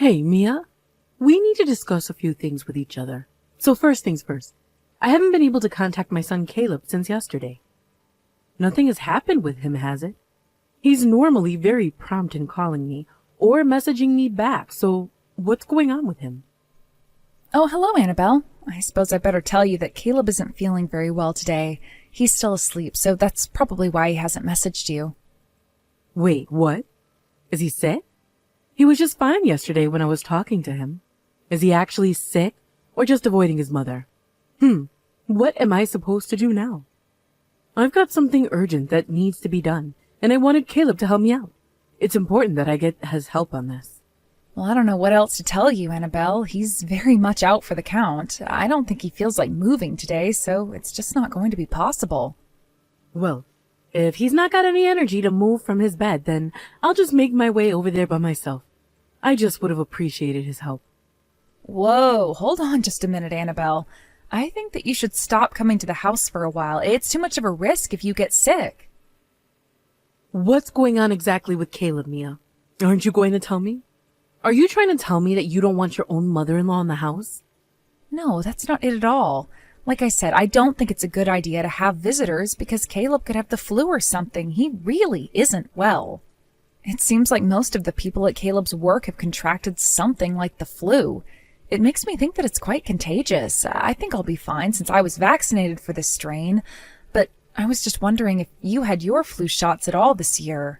Hey, Mia, we need to discuss a few things with each other. So first things first, I haven't been able to contact my son Caleb since yesterday. Nothing has happened with him, has it? He's normally very prompt in calling me or messaging me back, so what's going on with him? Oh, hello, Annabelle. I suppose I better tell you that Caleb isn't feeling very well today. He's still asleep, so that's probably why he hasn't messaged you. Wait, what? Is he sick? He was just fine yesterday when I was talking to him. Is he actually sick or just avoiding his mother? What am I supposed to do now? I've got something urgent that needs to be done, and I wanted Caleb to help me out. It's important that I get his help on this. Well, I don't know what else to tell you, Annabelle. He's very much out for the count. I don't think he feels like moving today, so it's just not going to be possible. Well, if he's not got any energy to move from his bed, then I'll just make my way over there by myself. I just would have appreciated his help. Whoa, hold on just a minute, Annabelle. I think that you should stop coming to the house for a while. It's too much of a risk if you get sick. What's going on exactly with Caleb, Mia? Aren't you going to tell me? Are you trying to tell me that you don't want your own mother-in-law in the house? No, that's not it at all. Like I said, I don't think it's a good idea to have visitors because Caleb could have the flu or something. He really isn't well. It seems like most of the people at Caleb's work have contracted something like the flu. It makes me think that it's quite contagious. I think I'll be fine since I was vaccinated for this strain, but I was just wondering if you had your flu shots at all this year.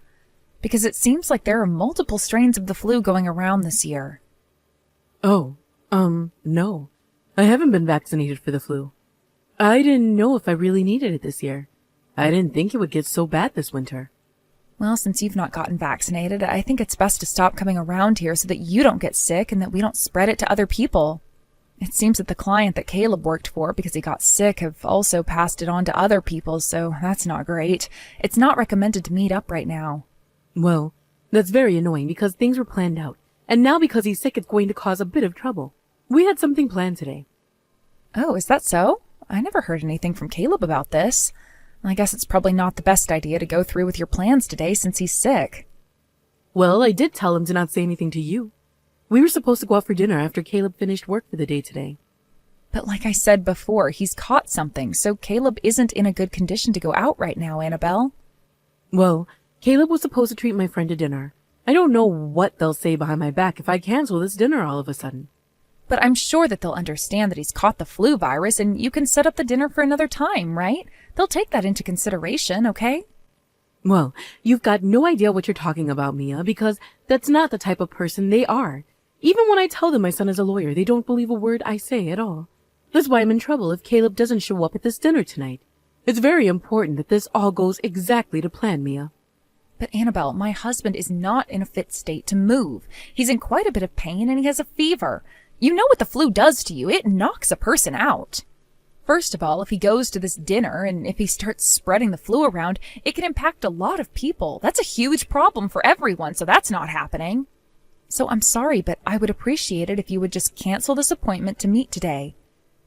Because it seems like there are multiple strains of the flu going around this year. Oh, no. I haven't been vaccinated for the flu. I didn't know if I really needed it this year. I didn't think it would get so bad this winter. Well, since you've not gotten vaccinated, I think it's best to stop coming around here so that you don't get sick and that we don't spread it to other people. It seems that the client that Caleb worked for because he got sick have also passed it on to other people, so that's not great. It's not recommended to meet up right now. Well, that's very annoying because things were planned out, and now because he's sick it's going to cause a bit of trouble. We had something planned today. Oh, is that so? I never heard anything from Caleb about this. I guess it's probably not the best idea to go through with your plans today since he's sick. Well, I did tell him to not say anything to you. We were supposed to go out for dinner after Caleb finished work for the day today. But like I said before, he's caught something, so Caleb isn't in a good condition to go out right now, Annabelle. Well, Caleb was supposed to treat my friend to dinner. I don't know what they'll say behind my back if I cancel this dinner all of a sudden. But I'm sure that they'll understand that he's caught the flu virus and you can set up the dinner for another time, right? They'll take that into consideration, okay? Well, you've got no idea what you're talking about, Mia, because that's not the type of person they are. Even when I tell them my son is a lawyer, they don't believe a word I say at all. That's why I'm in trouble if Caleb doesn't show up at this dinner tonight. It's very important that this all goes exactly to plan, Mia. But Annabelle, my husband is not in a fit state to move. He's in quite a bit of pain and he has a fever. You know what the flu does to you. It knocks a person out. First of all, if he goes to this dinner and if he starts spreading the flu around, it can impact a lot of people. That's a huge problem for everyone, so that's not happening. So I'm sorry, but I would appreciate it if you would just cancel this appointment to meet today.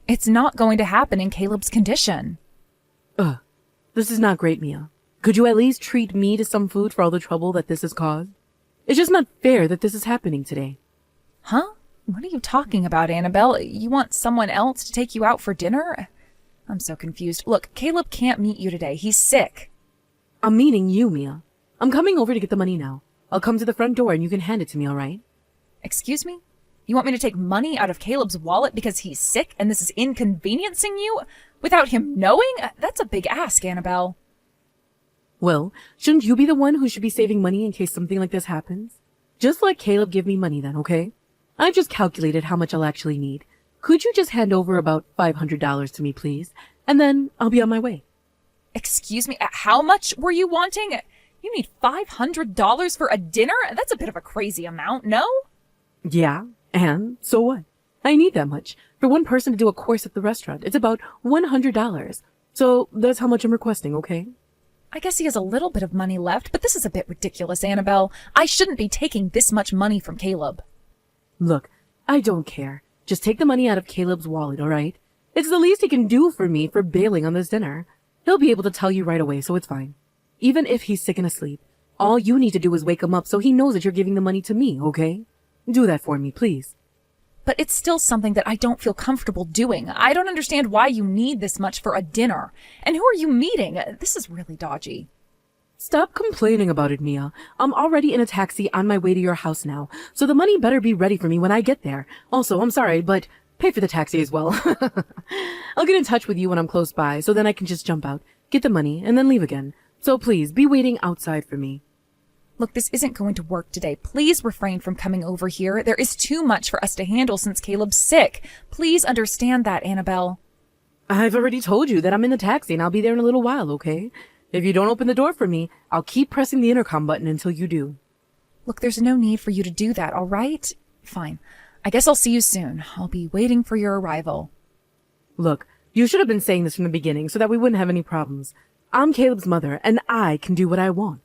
It's not going to happen in Caleb's condition. This is not great, Mia. Could you at least treat me to some food for all the trouble that this has caused? It's just not fair that this is happening today. Huh? What are you talking about, Annabelle? You want someone else to take you out for dinner? I'm so confused. Look, Caleb can't meet you today. He's sick. I'm meaning you, Mia. I'm coming over to get the money now. I'll come to the front door and you can hand it to me, all right? Excuse me? You want me to take money out of Caleb's wallet because he's sick and this is inconveniencing you? Without him knowing? That's a big ask, Annabelle. Well, shouldn't you be the one who should be saving money in case something like this happens? Just let Caleb give me money then, okay? I've just calculated how much I'll actually need. Could you just hand over about $500 to me, please? And then I'll be on my way. Excuse me, how much were you wanting? You need $500 for a dinner? That's a bit of a crazy amount, no? Yeah, and so what? I need that much. For one person to do a course at the restaurant, it's about $100. So that's how much I'm requesting, okay? I guess he has a little bit of money left, but this is a bit ridiculous, Annabelle. I shouldn't be taking this much money from Caleb. Look, I don't care. Just take the money out of Caleb's wallet, all right? It's the least he can do for me for bailing on this dinner. He'll be able to tell you right away, so it's fine. Even if he's sick and asleep, all you need to do is wake him up so he knows that you're giving the money to me, okay? Do that for me, please. But it's still something that I don't feel comfortable doing. I don't understand why you need this much for a dinner. And who are you meeting? This is really dodgy. Stop complaining about it, Mia. I'm already in a taxi on my way to your house now, so the money better be ready for me when I get there. Also, I'm sorry, but pay for the taxi as well. I'll get in touch with you when I'm close by, so then I can just jump out, get the money, and then leave again. So please, be waiting outside for me. Look, this isn't going to work today. Please refrain from coming over here. There is too much for us to handle since Caleb's sick. Please understand that, Annabelle. I've already told you that I'm in the taxi and I'll be there in a little while, okay? If you don't open the door for me, I'll keep pressing the intercom button until you do. Look, there's no need for you to do that, all right? Fine. I guess I'll see you soon. I'll be waiting for your arrival. Look, you should have been saying this from the beginning so that we wouldn't have any problems. I'm Caleb's mother, and I can do what I want.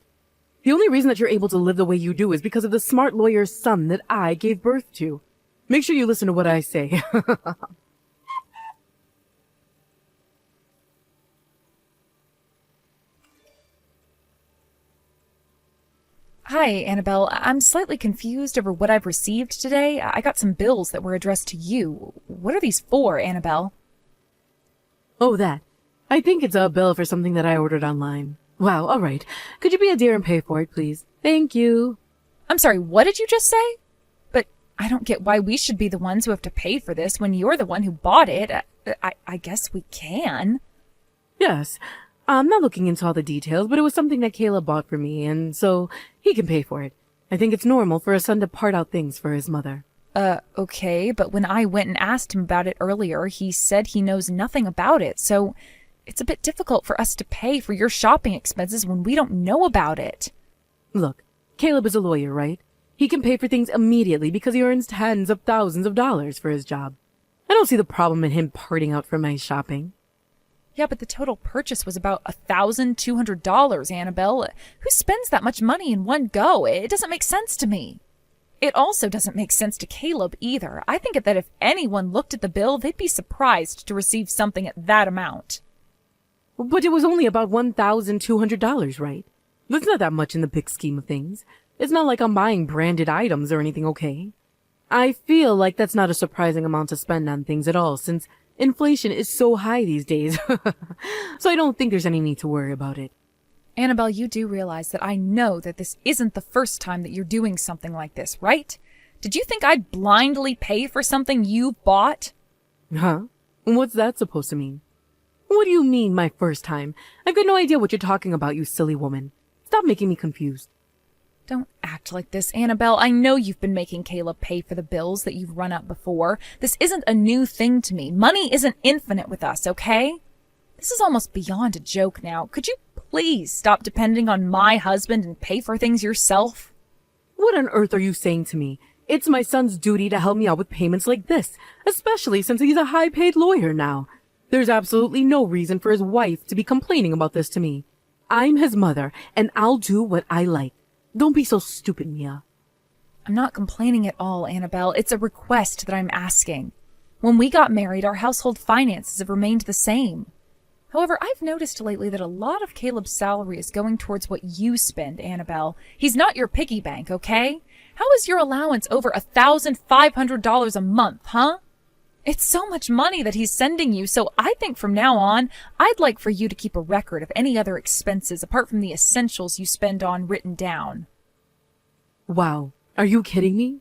The only reason that you're able to live the way you do is because of the smart lawyer's son that I gave birth to. Make sure you listen to what I say. Hi, Annabelle. I'm slightly confused over what I've received today. I got some bills that were addressed to you. What are these for, Annabelle? Oh, that. I think it's a bill for something that I ordered online. Wow, all right. Could you be a dear and pay for it, please? Thank you. I'm sorry, what did you just say? But I don't get why we should be the ones who have to pay for this when you're the one who bought it. I guess we can. Yes. I'm not looking into all the details, but it was something that Caleb bought for me, and so he can pay for it. I think it's normal for a son to part out things for his mother. Okay, but when I went and asked him about it earlier, he said he knows nothing about it, so it's a bit difficult for us to pay for your shopping expenses when we don't know about it. Look, Caleb is a lawyer, right? He can pay for things immediately because he earns tens of thousands of dollars for his job. I don't see the problem in him parting out for my shopping. Yeah, but the total purchase was about $1,200, Annabelle. Who spends that much money in one go? It doesn't make sense to me. It also doesn't make sense to Caleb either. I think that if anyone looked at the bill, they'd be surprised to receive something at that amount. But it was only about $1,200, right? That's not that much in the big scheme of things. It's not like I'm buying branded items or anything, okay? I feel like that's not a surprising amount to spend on things at all, since inflation is so high these days. So I don't think there's any need to worry about it. Annabelle, you do realize that I know that this isn't the first time that you're doing something like this, right? Did you think I'd blindly pay for something you bought? Huh? What's that supposed to mean? What do you mean, my first time? I've got no idea what you're talking about, you silly woman. Stop making me confused. Don't act like this, Annabelle. I know you've been making Caleb pay for the bills that you've run up before. This isn't a new thing to me. Money isn't infinite with us, okay? This is almost beyond a joke now. Could you please stop depending on my husband and pay for things yourself? What on earth are you saying to me? It's my son's duty to help me out with payments like this, especially since he's a high-paid lawyer now. There's absolutely no reason for his wife to be complaining about this to me. I'm his mother, and I'll do what I like. Don't be so stupid, Mia. I'm not complaining at all, Annabelle. It's a request that I'm asking. When we got married, our household finances have remained the same. However, I've noticed lately that a lot of Caleb's salary is going towards what you spend, Annabelle. He's not your piggy bank, okay? How is your allowance over $1,500 a month, huh? It's so much money that he's sending you, so I think from now on, I'd like for you to keep a record of any other expenses apart from the essentials you spend on written down. Wow, are you kidding me?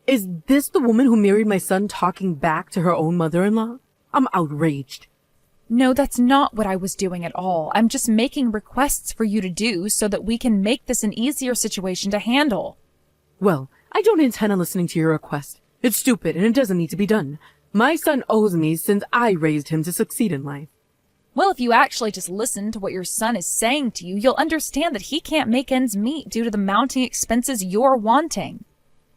Is this the woman who married my son talking back to her own mother-in-law? I'm outraged. No, that's not what I was doing at all. I'm just making requests for you to do so that we can make this an easier situation to handle. Well, I don't intend on listening to your request. It's stupid and it doesn't need to be done. My son owes me since I raised him to succeed in life. Well, if you actually just listen to what your son is saying to you, you'll understand that he can't make ends meet due to the mounting expenses you're wanting.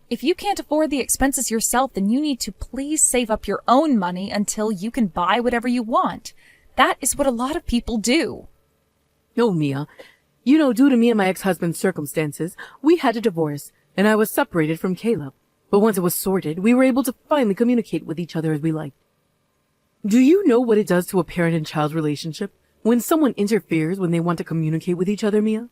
If you can't afford the expenses yourself, then you need to please save up your own money until you can buy whatever you want. That is what a lot of people do. No, Mia. You know, due to me and my ex-husband's circumstances, we had a divorce, and I was separated from Caleb. But once it was sorted, we were able to finally communicate with each other as we liked. Do you know what it does to a parent and child relationship when someone interferes when they want to communicate with each other, Mia?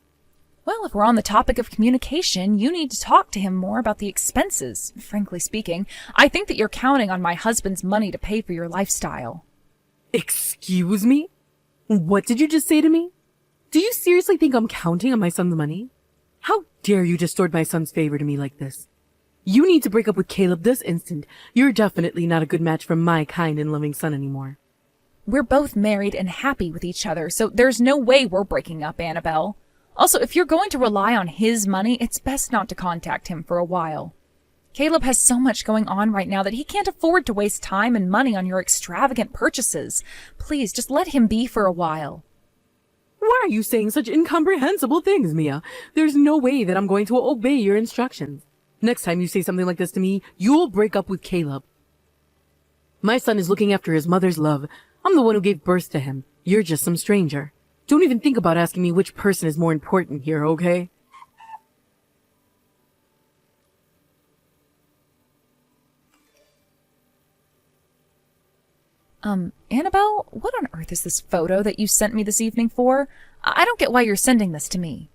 Well, if we're on the topic of communication, you need to talk to him more about the expenses. Frankly speaking, I think that you're counting on my husband's money to pay for your lifestyle. Excuse me? What did you just say to me? Do you seriously think I'm counting on my son's money? How dare you distort my son's favor to me like this? You need to break up with Caleb this instant. You're definitely not a good match for my kind and loving son anymore. We're both married and happy with each other, so there's no way we're breaking up, Annabelle. Also, if you're going to rely on his money, it's best not to contact him for a while. Caleb has so much going on right now that he can't afford to waste time and money on your extravagant purchases. Please, just let him be for a while. Why are you saying such incomprehensible things, Mia? There's no way that I'm going to obey your instructions. Next time you say something like this to me, you'll break up with Caleb. My son is looking after his mother's love. I'm the one who gave birth to him. You're just some stranger. Don't even think about asking me which person is more important here, okay? Annabelle, what on earth is this photo that you sent me this evening for? I don't get why you're sending this to me.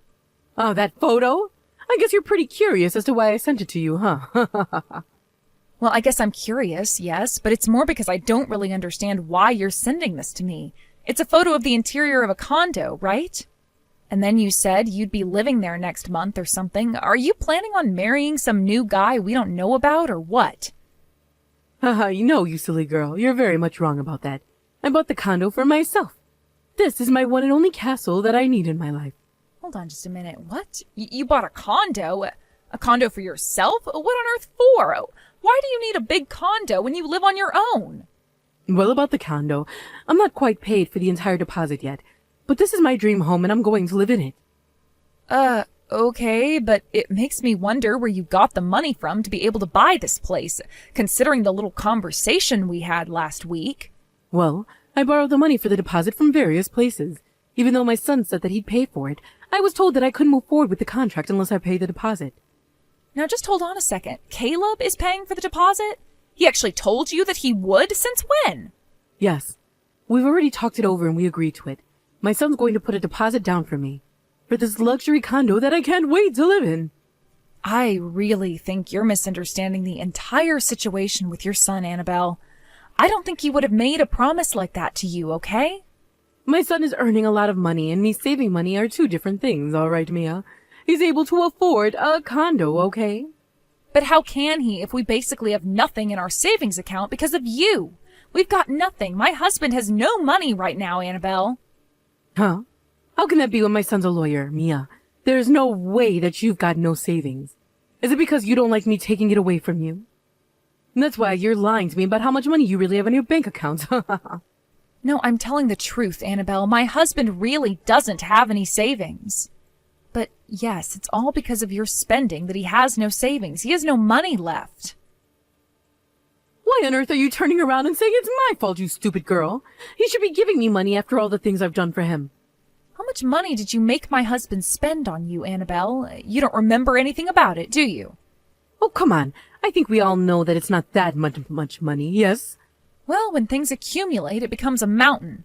Oh, that photo? I guess you're pretty curious as to why I sent it to you, huh? Well, I guess I'm curious, yes, but it's more because I don't really understand why you're sending this to me. It's a photo of the interior of a condo, right? And then you said you'd be living there next month or something. Are you planning on marrying some new guy we don't know about or what? Haha, you silly girl. You're very much wrong about that. I bought the condo for myself. This is my one and only castle that I need in my life. Hold on just a minute. What? You bought a condo? A condo for yourself? What on earth for? Why do you need a big condo when you live on your own? Well, about the condo, I'm not quite paid for the entire deposit yet, but this is my dream home and I'm going to live in it. Okay, but it makes me wonder where you got the money from to be able to buy this place, considering the little conversation we had last week. Well, I borrowed the money for the deposit from various places. Even though my son said that he'd pay for it, I was told that I couldn't move forward with the contract unless I paid the deposit. Now just hold on a second. Caleb is paying for the deposit? He actually told you that he would? Since when? Yes. We've already talked it over and we agreed to it. My son's going to put a deposit down for me. For this luxury condo that I can't wait to live in. I really think you're misunderstanding the entire situation with your son, Annabelle. I don't think he would have made a promise like that to you, okay? My son is earning a lot of money and me saving money are two different things, all right, Mia? He's able to afford a condo, okay? But how can he if we basically have nothing in our savings account because of you? We've got nothing. My husband has no money right now, Annabelle. Huh? How can that be when my son's a lawyer, Mia? There's no way that you've got no savings. Is it because you don't like me taking it away from you? And that's why you're lying to me about how much money you really have in your bank account. No, I'm telling the truth, Annabelle. My husband really doesn't have any savings. But yes, it's all because of your spending that he has no savings. He has no money left. Why on earth are you turning around and saying it's my fault, you stupid girl? He should be giving me money after all the things I've done for him. How much money did you make my husband spend on you, Annabelle? You don't remember anything about it, do you? Oh, come on. I think we all know that it's not that much money, yes? Well, when things accumulate, it becomes a mountain.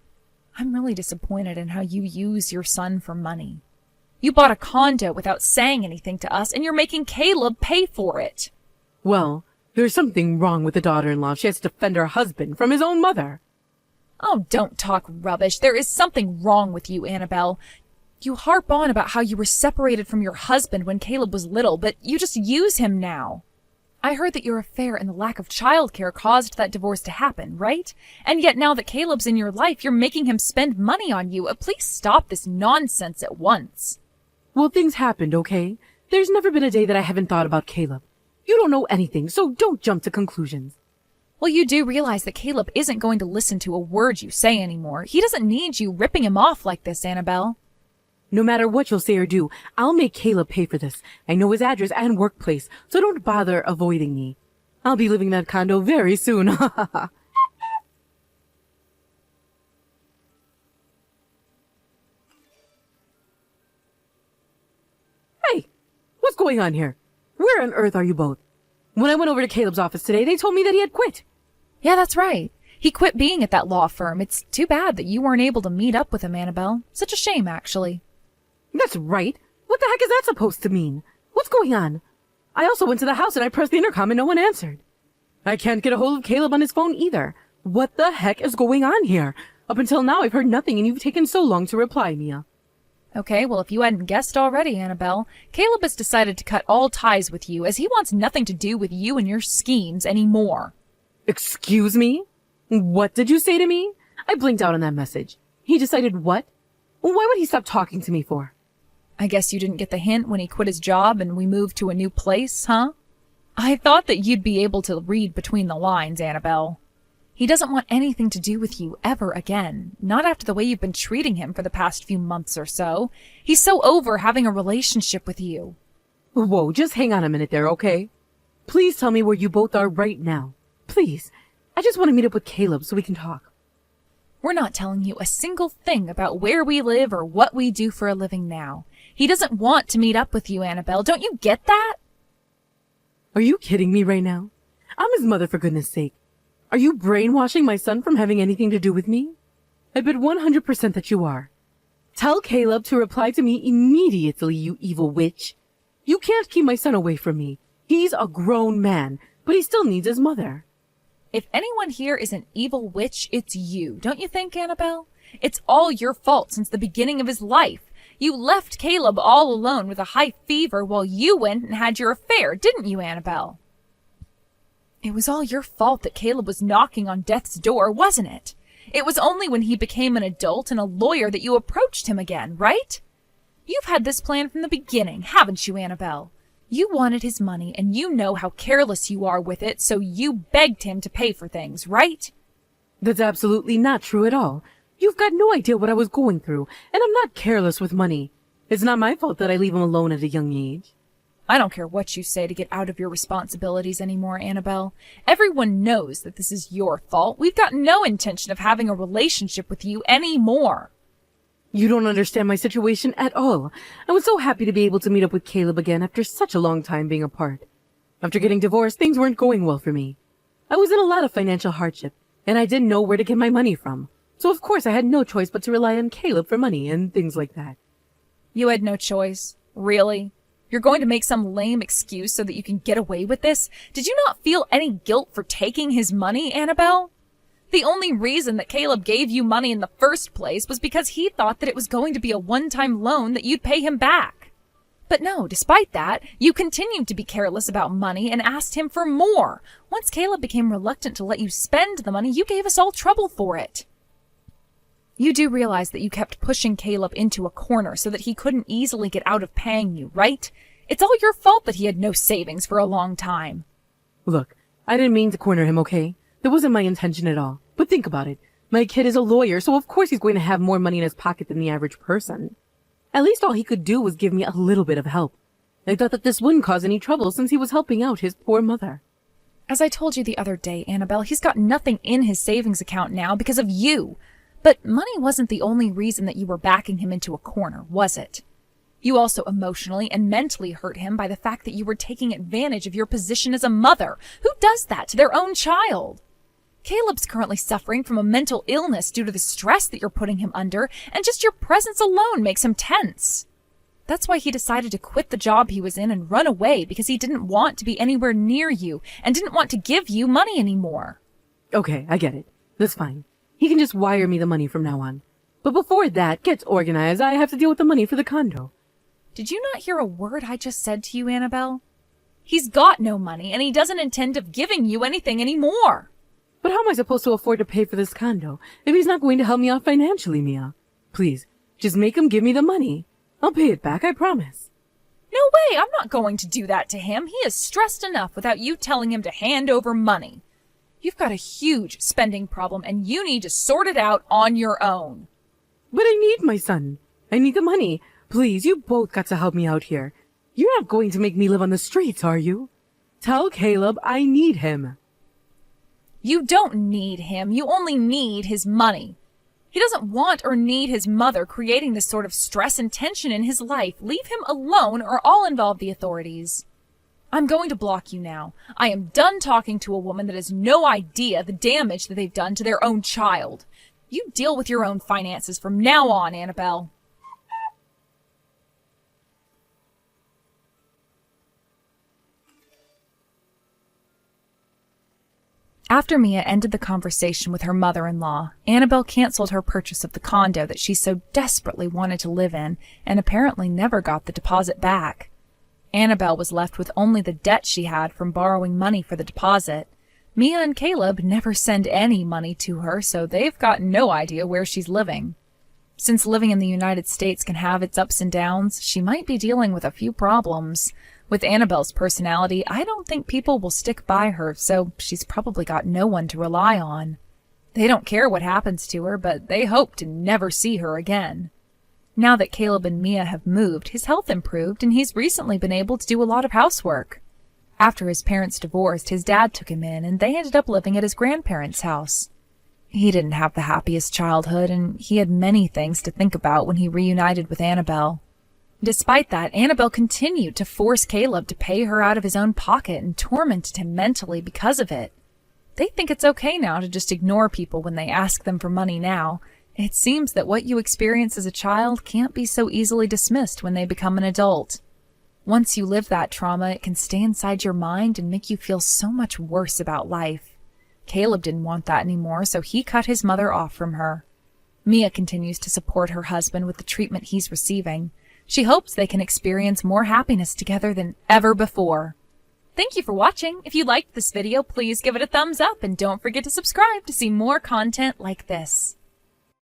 I'm really disappointed in how you use your son for money. You bought a condo without saying anything to us, and you're making Caleb pay for it. Well, there's something wrong with the daughter-in-law. She has to defend her husband from his own mother. Oh, don't talk rubbish. There is something wrong with you, Annabelle. You harp on about how you were separated from your husband when Caleb was little, but you just use him now. I heard that your affair and the lack of childcare caused that divorce to happen, right? And yet now that Caleb's in your life, you're making him spend money on you. Please stop this nonsense at once. Well, things happened, okay? There's never been a day that I haven't thought about Caleb. You don't know anything, so don't jump to conclusions. Well, you do realize that Caleb isn't going to listen to a word you say anymore. He doesn't need you ripping him off like this, Annabelle. No matter what you'll say or do, I'll make Caleb pay for this. I know his address and workplace, so don't bother avoiding me. I'll be living in that condo very soon. Hey, what's going on here? Where on earth are you both? When I went over to Caleb's office today, they told me that he had quit. Yeah, that's right. He quit being at that law firm. It's too bad that you weren't able to meet up with him, Annabelle. Such a shame, actually. That's right. What the heck is that supposed to mean? What's going on? I also went to the house and I pressed the intercom and no one answered. I can't get a hold of Caleb on his phone either. What the heck is going on here? Up until now, I've heard nothing and you've taken so long to reply, Mia. Okay, well, if you hadn't guessed already, Annabelle, Caleb has decided to cut all ties with you as he wants nothing to do with you and your schemes anymore. Excuse me? What did you say to me? I blinked out on that message. He decided what? Why would he stop talking to me for? I guess you didn't get the hint when he quit his job and we moved to a new place, huh? I thought that you'd be able to read between the lines, Annabelle. He doesn't want anything to do with you ever again, not after the way you've been treating him for the past few months or so. He's so over having a relationship with you. Whoa, just hang on a minute there, okay? Please tell me where you both are right now. Please. I just want to meet up with Caleb so we can talk. We're not telling you a single thing about where we live or what we do for a living now. He doesn't want to meet up with you, Annabelle. Don't you get that? Are you kidding me right now? I'm his mother, for goodness sake. Are you brainwashing my son from having anything to do with me? I bet 100% that you are. Tell Caleb to reply to me immediately, you evil witch. You can't keep my son away from me. He's a grown man, but he still needs his mother. If anyone here is an evil witch, it's you, don't you think, Annabelle? It's all your fault since the beginning of his life. You left Caleb all alone with a high fever while you went and had your affair, didn't you, Annabelle? It was all your fault that Caleb was knocking on death's door, wasn't it? It was only when he became an adult and a lawyer that you approached him again, right? You've had this plan from the beginning, haven't you, Annabelle? You wanted his money, and you know how careless you are with it, so you begged him to pay for things, right? That's absolutely not true at all. You've got no idea what I was going through, and I'm not careless with money. It's not my fault that I leave him alone at a young age. I don't care what you say to get out of your responsibilities anymore, Annabelle. Everyone knows that this is your fault. We've got no intention of having a relationship with you anymore. You don't understand my situation at all. I was so happy to be able to meet up with Caleb again after such a long time being apart. After getting divorced, things weren't going well for me. I was in a lot of financial hardship, and I didn't know where to get my money from. So of course I had no choice but to rely on Caleb for money and things like that. You had no choice? Really? You're going to make some lame excuse so that you can get away with this? Did you not feel any guilt for taking his money, Annabelle? The only reason that Caleb gave you money in the first place was because he thought that it was going to be a one-time loan that you'd pay him back. But no, despite that, you continued to be careless about money and asked him for more. Once Caleb became reluctant to let you spend the money, you gave us all trouble for it. You do realize that you kept pushing Caleb into a corner so that he couldn't easily get out of paying you, right? It's all your fault that he had no savings for a long time. Look, I didn't mean to corner him, okay? That wasn't my intention at all. But think about it. My kid is a lawyer, so of course he's going to have more money in his pocket than the average person. At least all he could do was give me a little bit of help. I thought that this wouldn't cause any trouble since he was helping out his poor mother. As I told you the other day, Annabelle, he's got nothing in his savings account now because of you. But money wasn't the only reason that you were backing him into a corner, was it? You also emotionally and mentally hurt him by the fact that you were taking advantage of your position as a mother. Who does that to their own child? Caleb's currently suffering from a mental illness due to the stress that you're putting him under, and just your presence alone makes him tense. That's why he decided to quit the job he was in and run away, because he didn't want to be anywhere near you and didn't want to give you money anymore. Okay, I get it. That's fine. He can just wire me the money from now on. But before that gets organized, I have to deal with the money for the condo. Did you not hear a word I just said to you, Annabelle? He's got no money, and he doesn't intend of giving you anything anymore. But how am I supposed to afford to pay for this condo if he's not going to help me out financially, Mia? Please, just make him give me the money. I'll pay it back, I promise. No way, I'm not going to do that to him. He is stressed enough without you telling him to hand over money. You've got a huge spending problem, and you need to sort it out on your own. But I need my son. I need the money. Please, you both got to help me out here. You're not going to make me live on the streets, are you? Tell Caleb I need him. You don't need him. You only need his money. He doesn't want or need his mother creating this sort of stress and tension in his life. Leave him alone or I'll involve the authorities. I'm going to block you now. I am done talking to a woman that has no idea the damage that they've done to their own child. You deal with your own finances from now on, Annabelle. After Mia ended the conversation with her mother-in-law, Annabelle canceled her purchase of the condo that she so desperately wanted to live in and apparently never got the deposit back. Annabelle was left with only the debt she had from borrowing money for the deposit. Mia and Caleb never send any money to her, so they've got no idea where she's living. Since living in the United States can have its ups and downs, she might be dealing with a few problems. With Annabelle's personality, I don't think people will stick by her, so she's probably got no one to rely on. They don't care what happens to her, but they hope to never see her again. Now that Caleb and Mia have moved, his health improved, and he's recently been able to do a lot of housework. After his parents divorced, his dad took him in, and they ended up living at his grandparents' house. He didn't have the happiest childhood, and he had many things to think about when he reunited with Annabelle. Despite that, Annabelle continued to force Caleb to pay her out of his own pocket and tormented him mentally because of it. They think it's okay now to just ignore people when they ask them for money now. It seems that what you experience as a child can't be so easily dismissed when they become an adult. Once you live that trauma, it can stay inside your mind and make you feel so much worse about life. Caleb didn't want that anymore, so he cut his mother off from her. Mia continues to support her husband with the treatment he's receiving. She hopes they can experience more happiness together than ever before. Thank you for watching. If you liked this video, please give it a thumbs up and don't forget to subscribe to see more content like this.